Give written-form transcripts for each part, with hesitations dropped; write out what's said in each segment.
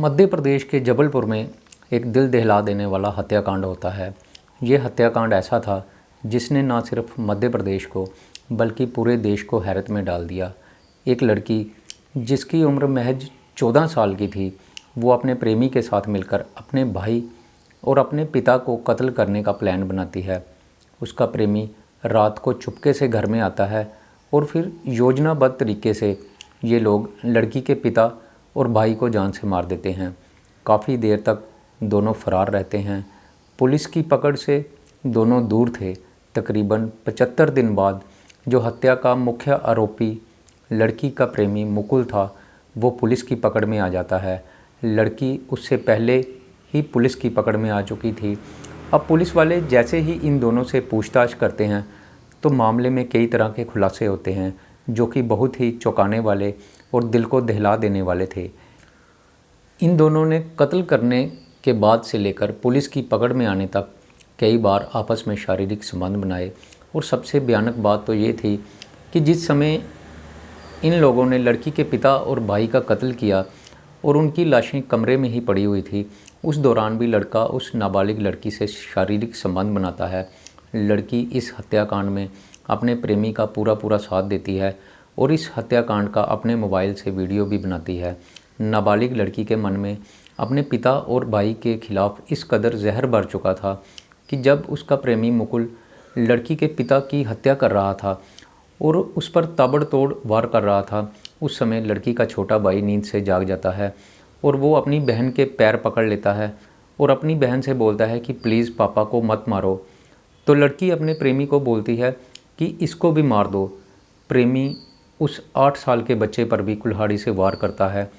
मध्य प्रदेश के जबलपुर में एक दिल दहला देने वाला हत्याकांड होता है। ये हत्याकांड ऐसा था जिसने न सिर्फ मध्य प्रदेश को बल्कि पूरे देश को हैरत में डाल दिया। एक लड़की जिसकी उम्र महज 14 साल की थी, वो अपने प्रेमी के साथ मिलकर अपने भाई और अपने पिता को कत्ल करने का प्लान बनाती है। उसका प्रेमी रात को चुपके से घर में आता है और फिर योजनाबद्ध तरीके से ये लोग लड़की के पिता और भाई को जान से मार देते हैं। काफ़ी देर तक दोनों फरार रहते हैं। पुलिस की पकड़ से दोनों दूर थे। तकरीबन 75 दिन बाद जो हत्या का मुख्य आरोपी लड़की का प्रेमी मुकुल था, वो पुलिस की पकड़ में आ जाता है। लड़की उससे पहले ही पुलिस की पकड़ में आ चुकी थी। अब पुलिस वाले जैसे ही इन दोनों से पूछताछ करते हैं तो मामले में कई तरह के खुलासे होते हैं जो कि बहुत ही चौंकाने वाले और दिल को दहला देने वाले थे। इन दोनों ने कत्ल करने के बाद से लेकर पुलिस की पकड़ में आने तक कई बार आपस में शारीरिक संबंध बनाए। और सबसे भयानक बात तो ये थी कि जिस समय इन लोगों ने लड़की के पिता और भाई का कत्ल किया और उनकी लाशें कमरे में ही पड़ी हुई थी, उस दौरान भी लड़का उस नाबालिग लड़की से शारीरिक संबंध बनाता है। लड़की इस हत्याकांड में अपने प्रेमी का पूरा साथ देती है और इस हत्याकांड का अपने मोबाइल से वीडियो भी बनाती है। नाबालिग लड़की के मन में अपने पिता और भाई के खिलाफ़ इस कदर जहर भर चुका था कि जब उसका प्रेमी मुकुल लड़की के पिता की हत्या कर रहा था और उस पर ताबड़तोड़ वार कर रहा था, उस समय लड़की का छोटा भाई नींद से जाग जाता है और वो अपनी बहन के पैर पकड़ लेता है और अपनी बहन से बोलता है कि प्लीज़ पापा को मत मारो। तो लड़की अपने प्रेमी को बोलती है कि इसको भी मार दो। प्रेमी उस 8 साल के बच्चे पर भी कुल्हाड़ी से वार करता है।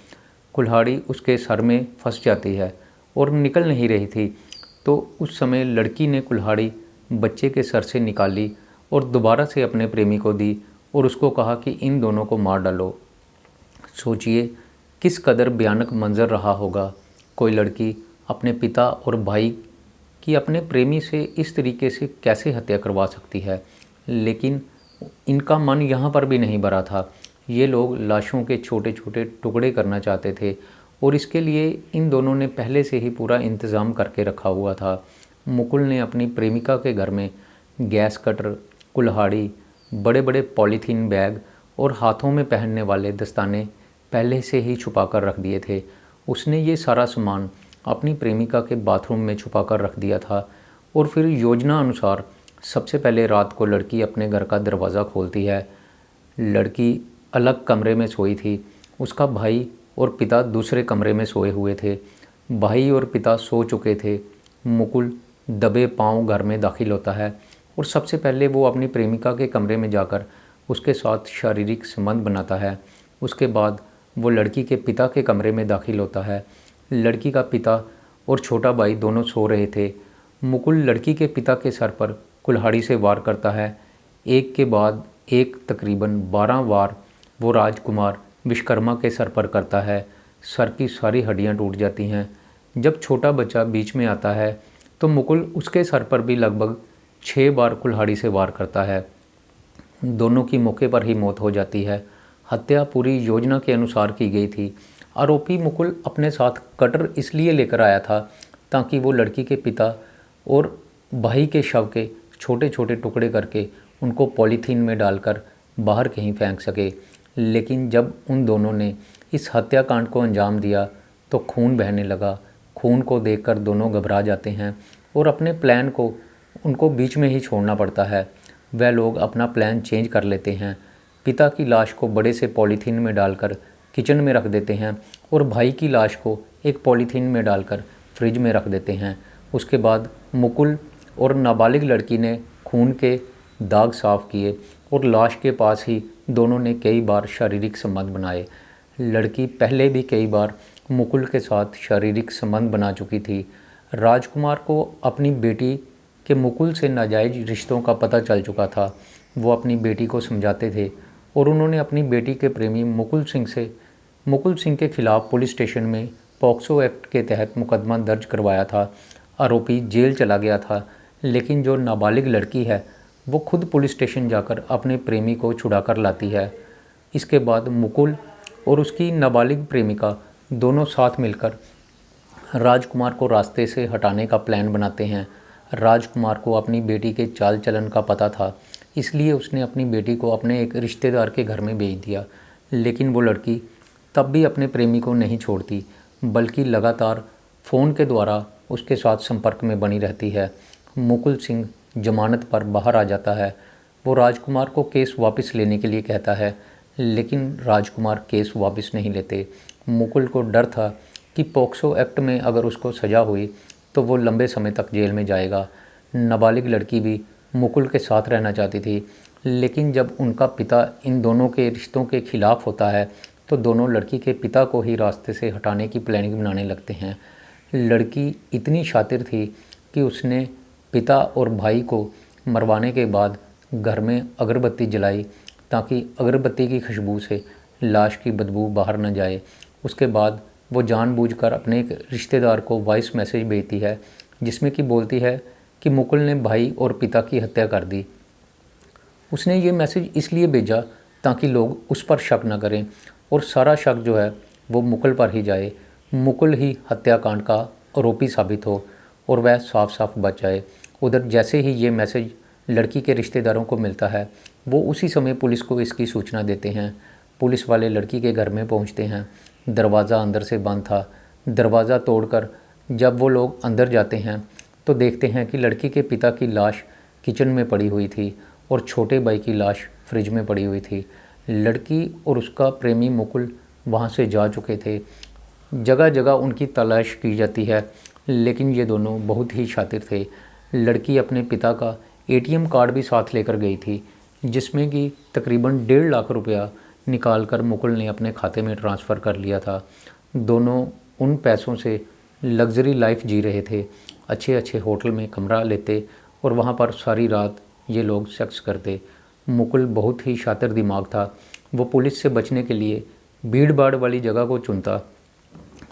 कुल्हाड़ी उसके सर में फंस जाती है और निकल नहीं रही थी। तो उस समय लड़की ने कुल्हाड़ी बच्चे के सर से निकाली और दोबारा से अपने प्रेमी को दी और उसको कहा कि इन दोनों को मार डालो। सोचिए किस कदर भयानक मंजर रहा होगा। कोई लड़की अपने पिता और भाई की अपने प्रेमी से इस तरीके से कैसे हत्या करवा सकती है। लेकिन इनका मन यहाँ पर भी नहीं भरा था। ये लोग लाशों के छोटे छोटे टुकड़े करना चाहते थे और इसके लिए इन दोनों ने पहले से ही पूरा इंतज़ाम करके रखा हुआ था। मुकुल ने अपनी प्रेमिका के घर में गैस कटर, कुल्हाड़ी, बड़े बड़े पॉलीथीन बैग और हाथों में पहनने वाले दस्ताने पहले से ही छुपा कर रख दिए थे। उसने ये सारा सामान अपनी प्रेमिका के बाथरूम में छुपा कर रख दिया था और फिर योजना अनुसार सबसे पहले रात को लड़की अपने घर का दरवाज़ा खोलती है। लड़की अलग कमरे में सोई थी। उसका भाई और पिता दूसरे कमरे में सोए हुए थे। भाई और पिता सो चुके थे। मुकुल दबे पांव घर में दाखिल होता है और सबसे पहले वो अपनी प्रेमिका के कमरे में जाकर उसके साथ शारीरिक संबंध बनाता है। उसके बाद वो लड़की के पिता के कमरे में दाखिल होता है। लड़की का पिता और छोटा भाई दोनों सो रहे थे। मुकुल लड़की के पिता के सर पर कुल्हाड़ी से वार करता है। एक के बाद एक तकरीबन 12 वार वो राजकुमार विश्वकर्मा के सर पर करता है। सर की सारी हड्डियां टूट जाती हैं। जब छोटा बच्चा बीच में आता है तो मुकुल उसके सर पर भी लगभग 6 बार कुल्हाड़ी से वार करता है। दोनों की मौके पर ही मौत हो जाती है। हत्या पूरी योजना के अनुसार की गई थी। आरोपी मुकुल अपने साथ कटर इसलिए लेकर आया था ताकि वो लड़की के पिता और भाई के शव के छोटे छोटे टुकड़े करके उनको पॉलीथीन में डालकर बाहर कहीं फेंक सके। लेकिन जब उन दोनों ने इस हत्याकांड को अंजाम दिया तो खून बहने लगा। खून को देखकर दोनों घबरा जाते हैं और अपने प्लान को उनको बीच में ही छोड़ना पड़ता है। वह लोग अपना प्लान चेंज कर लेते हैं। पिता की लाश को बड़े से पॉलीथीन में डालकर किचन में रख देते हैं और भाई की लाश को एक पॉलीथीन में डालकर फ्रिज में रख देते हैं। उसके बाद मुकुल और नाबालिग लड़की ने खून के दाग साफ किए और लाश के पास ही दोनों ने कई बार शारीरिक संबंध बनाए। लड़की पहले भी कई बार मुकुल के साथ शारीरिक संबंध बना चुकी थी। राजकुमार को अपनी बेटी के मुकुल से नाजायज़ रिश्तों का पता चल चुका था। वो अपनी बेटी को समझाते थे और उन्होंने अपनी बेटी के प्रेमी मुकुल सिंह के खिलाफ़ पुलिस स्टेशन में पॉक्सो एक्ट के तहत मुकदमा दर्ज करवाया था। आरोपी जेल चला गया था, लेकिन जो नाबालिग लड़की है वो खुद पुलिस स्टेशन जाकर अपने प्रेमी को छुड़ा कर लाती है। इसके बाद मुकुल और उसकी नाबालिग प्रेमिका दोनों साथ मिलकर राजकुमार को रास्ते से हटाने का प्लान बनाते हैं। राजकुमार को अपनी बेटी के चाल चलन का पता था, इसलिए उसने अपनी बेटी को अपने एक रिश्तेदार के घर में भेज दिया। लेकिन वो लड़की तब भी अपने प्रेमी को नहीं छोड़ती, बल्कि लगातार फ़ोन के द्वारा उसके साथ संपर्क में बनी रहती है। मुकुल सिंह जमानत पर बाहर आ जाता है। वो राजकुमार को केस वापस लेने के लिए कहता है, लेकिन राजकुमार केस वापस नहीं लेते। मुकुल को डर था कि पॉक्सो एक्ट में अगर उसको सज़ा हुई तो वो लंबे समय तक जेल में जाएगा। नाबालिग लड़की भी मुकुल के साथ रहना चाहती थी, लेकिन जब उनका पिता इन दोनों के रिश्तों के खिलाफ होता है तो दोनों लड़की के पिता को ही रास्ते से हटाने की प्लानिंग बनाने लगते हैं। लड़की इतनी शातिर थी कि उसने पिता और भाई को मरवाने के बाद घर में अगरबत्ती जलाई, ताकि अगरबत्ती की खुशबू से लाश की बदबू बाहर न जाए। उसके बाद वो जानबूझकर अपने एक रिश्तेदार को वॉइस मैसेज भेजती है, जिसमें कि बोलती है कि मुकुल ने भाई और पिता की हत्या कर दी। उसने ये मैसेज इसलिए भेजा ताकि लोग उस पर शक न करें और सारा शक जो है वो मुकुल पर ही जाए, मुकुल ही हत्याकांड का आरोपी साबित हो और वह साफ साफ बच जाए। उधर जैसे ही ये मैसेज लड़की के रिश्तेदारों को मिलता है, वो उसी समय पुलिस को इसकी सूचना देते हैं। पुलिस वाले लड़की के घर में पहुंचते हैं। दरवाज़ा अंदर से बंद था। दरवाज़ा तोड़कर जब वो लोग अंदर जाते हैं तो देखते हैं कि लड़की के पिता की लाश किचन में पड़ी हुई थी और छोटे भाई की लाश फ्रिज में पड़ी हुई थी। लड़की और उसका प्रेमी मुकुल वहाँ से जा चुके थे। जगह जगह उनकी तलाश की जाती है, लेकिन ये दोनों बहुत ही शातिर थे। लड़की अपने पिता का एटीएम कार्ड भी साथ लेकर गई थी, जिसमें कि तकरीबन 1.5 लाख रुपया निकालकर मुकुल ने अपने खाते में ट्रांसफ़र कर लिया था। दोनों उन पैसों से लग्जरी लाइफ जी रहे थे। अच्छे अच्छे होटल में कमरा लेते और वहाँ पर सारी रात ये लोग सेक्स करते। मुकुल बहुत ही शातिर दिमाग था। वो पुलिस से बचने के लिए भीड़ भाड़ वाली जगह को चुनता।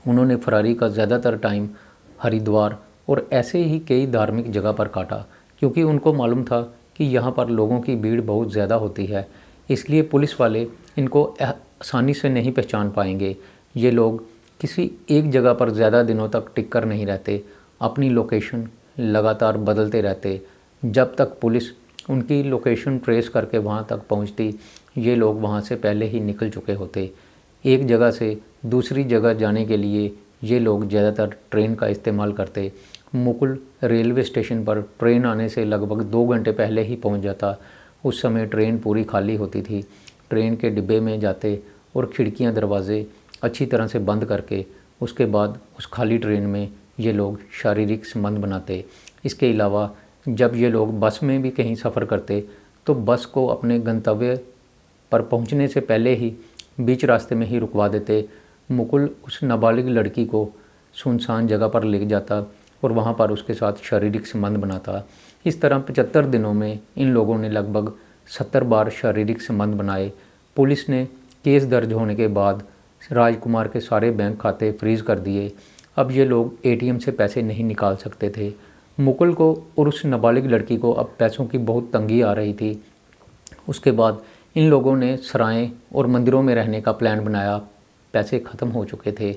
उन्होंने फरारी का ज़्यादातर टाइम हरिद्वार और ऐसे ही कई धार्मिक जगह पर काटा, क्योंकि उनको मालूम था कि यहाँ पर लोगों की भीड़ बहुत ज़्यादा होती है, इसलिए पुलिस वाले इनको आसानी से नहीं पहचान पाएंगे। ये लोग किसी एक जगह पर ज़्यादा दिनों तक टिक कर नहीं रहते, अपनी लोकेशन लगातार बदलते रहते। जब तक पुलिस उनकी लोकेशन ट्रेस करके वहाँ तक पहुँचती, ये लोग वहाँ से पहले ही निकल चुके होते। एक जगह से दूसरी जगह जाने के लिए ये लोग ज़्यादातर ट्रेन का इस्तेमाल करते। मुकुल रेलवे स्टेशन पर ट्रेन आने से लगभग 2 घंटे पहले ही पहुंच जाता। उस समय ट्रेन पूरी खाली होती थी। ट्रेन के डिब्बे में जाते और खिड़कियां दरवाजे अच्छी तरह से बंद करके उसके बाद उस खाली ट्रेन में ये लोग शारीरिक संबंध बनाते। इसके अलावा जब ये लोग बस में भी कहीं सफ़र करते तो बस को अपने गंतव्य पर पहुंचने से पहले ही बीच रास्ते में ही रुकवा देते। मुकुल उस नाबालिग लड़की को सुनसान जगह पर ले जाता और वहाँ पर उसके साथ शारीरिक संबंध बनाता। इस तरह 75 दिनों में इन लोगों ने लगभग 70 बार शारीरिक संबंध बनाए। पुलिस ने केस दर्ज होने के बाद राजकुमार के सारे बैंक खाते फ्रीज़ कर दिए। अब ये लोग एटीएम से पैसे नहीं निकाल सकते थे। मुकुल को और उस नाबालिग लड़की को अब पैसों की बहुत तंगी आ रही थी। उसके बाद इन लोगों ने सराय और मंदिरों में रहने का प्लान बनाया। पैसे ख़त्म हो चुके थे,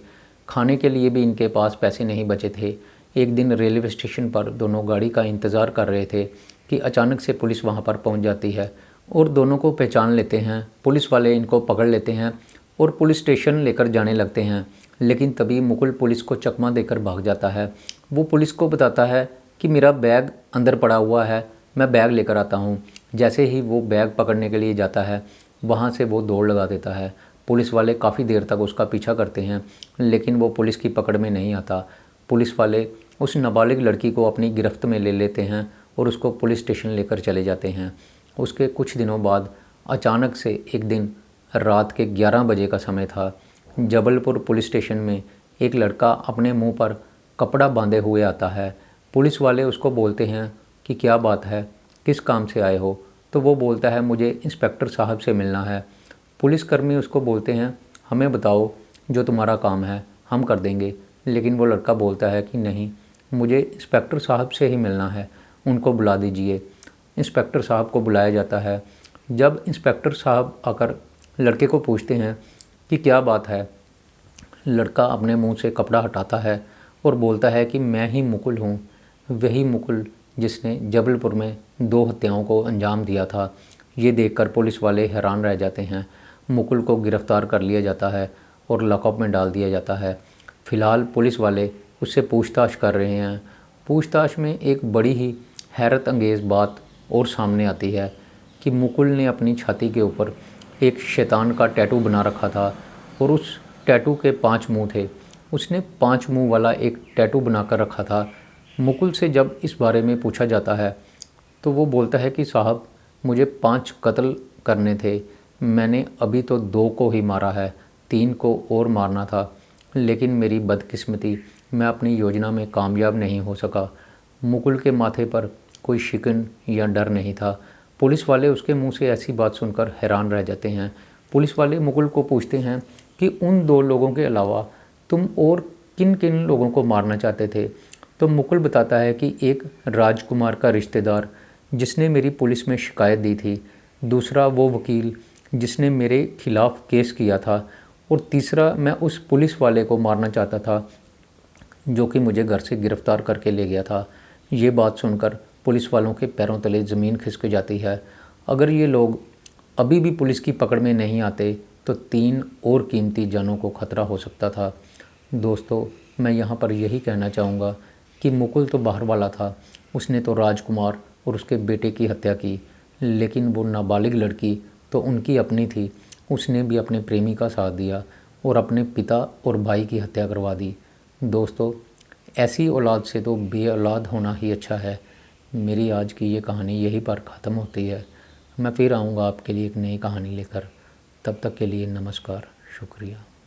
खाने के लिए भी इनके पास पैसे नहीं बचे थे। एक दिन रेलवे स्टेशन पर दोनों गाड़ी का इंतज़ार कर रहे थे कि अचानक से पुलिस वहां पर पहुंच जाती है और दोनों को पहचान लेते हैं। पुलिस वाले इनको पकड़ लेते हैं और पुलिस स्टेशन लेकर जाने लगते हैं। लेकिन तभी मुकुल पुलिस को चकमा देकर भाग जाता है। वो पुलिस को बताता है कि मेरा बैग अंदर पड़ा हुआ है, मैं बैग लेकर आता हूँ। जैसे ही वो बैग पकड़ने के लिए जाता है, वहाँ से वो दौड़ लगा देता है। पुलिस वाले काफ़ी देर तक उसका पीछा करते हैं, लेकिन वो पुलिस की पकड़ में नहीं आता। पुलिस वाले उस नाबालिग लड़की को अपनी गिरफ्त में ले लेते हैं और उसको पुलिस स्टेशन लेकर चले जाते हैं। उसके कुछ दिनों बाद अचानक से एक दिन रात के 11 बजे का समय था। जबलपुर पुलिस स्टेशन में एक लड़का अपने मुंह पर कपड़ा बांधे हुए आता है। पुलिस वाले उसको बोलते हैं कि क्या बात है, किस काम से आए हो? तो वो बोलता है मुझे इंस्पेक्टर साहब से मिलना है। पुलिसकर्मी उसको बोलते हैं हमें बताओ जो तुम्हारा काम है, हम कर देंगे। लेकिन वो लड़का बोलता है कि नहीं, मुझे इंस्पेक्टर साहब से ही मिलना है, उनको बुला दीजिए। इंस्पेक्टर साहब को बुलाया जाता है। जब इंस्पेक्टर साहब आकर लड़के को पूछते हैं कि क्या बात है, लड़का अपने मुंह से कपड़ा हटाता है और बोलता है कि मैं ही मुकुल हूँ, वही मुकुल जिसने जबलपुर में 2 हत्याओं को अंजाम दिया था। ये देखकर पुलिस वाले हैरान रह जाते हैं। मुकुल को गिरफ़्तार कर लिया जाता है और लॉकअप में डाल दिया जाता है। फ़िलहाल पुलिस वाले उससे पूछताछ कर रहे हैं। पूछताछ में एक बड़ी ही हैरत अंगेज़ बात और सामने आती है कि मुकुल ने अपनी छाती के ऊपर एक शैतान का टैटू बना रखा था और उस टैटू के 5 मुंह थे। उसने 5 मुंह वाला एक टैटू बनाकर रखा था। मुकुल से जब इस बारे में पूछा जाता है तो वो बोलता है कि साहब, मुझे 5 कत्ल करने थे, मैंने अभी तो 2 को ही मारा है, 3 को और मारना था, लेकिन मेरी बदकिस्मती, मैं अपनी योजना में कामयाब नहीं हो सका। मुकुल के माथे पर कोई शिकन या डर नहीं था। पुलिस वाले उसके मुंह से ऐसी बात सुनकर हैरान रह जाते हैं। पुलिस वाले मुकुल को पूछते हैं कि उन 2 लोगों के अलावा तुम और किन किन लोगों को मारना चाहते थे। तो मुकुल बताता है कि एक राजकुमार का रिश्तेदार जिसने मेरी पुलिस में शिकायत दी थी, दूसरा वो वकील जिसने मेरे खिलाफ़ केस किया था, और तीसरा मैं उस पुलिस वाले को मारना चाहता था जो कि मुझे घर से गिरफ़्तार करके ले गया था। ये बात सुनकर पुलिस वालों के पैरों तले ज़मीन खिसक जाती है। अगर ये लोग अभी भी पुलिस की पकड़ में नहीं आते तो 3 और कीमती जानों को खतरा हो सकता था। दोस्तों, मैं यहाँ पर यही कहना चाहूँगा कि मुकुल तो बाहर वाला था, उसने तो राजकुमार और उसके बेटे की हत्या की, लेकिन वो नाबालिग लड़की तो उनकी अपनी थी। उसने भी अपने प्रेमी का साथ दिया और अपने पिता और भाई की हत्या करवा दी। दोस्तों, ऐसी औलाद से तो बे औलाद होना ही अच्छा है। मेरी आज की ये कहानी यहीं पर ख़त्म होती है। मैं फिर आऊँगा आपके लिए एक नई कहानी लेकर। तब तक के लिए नमस्कार, शुक्रिया।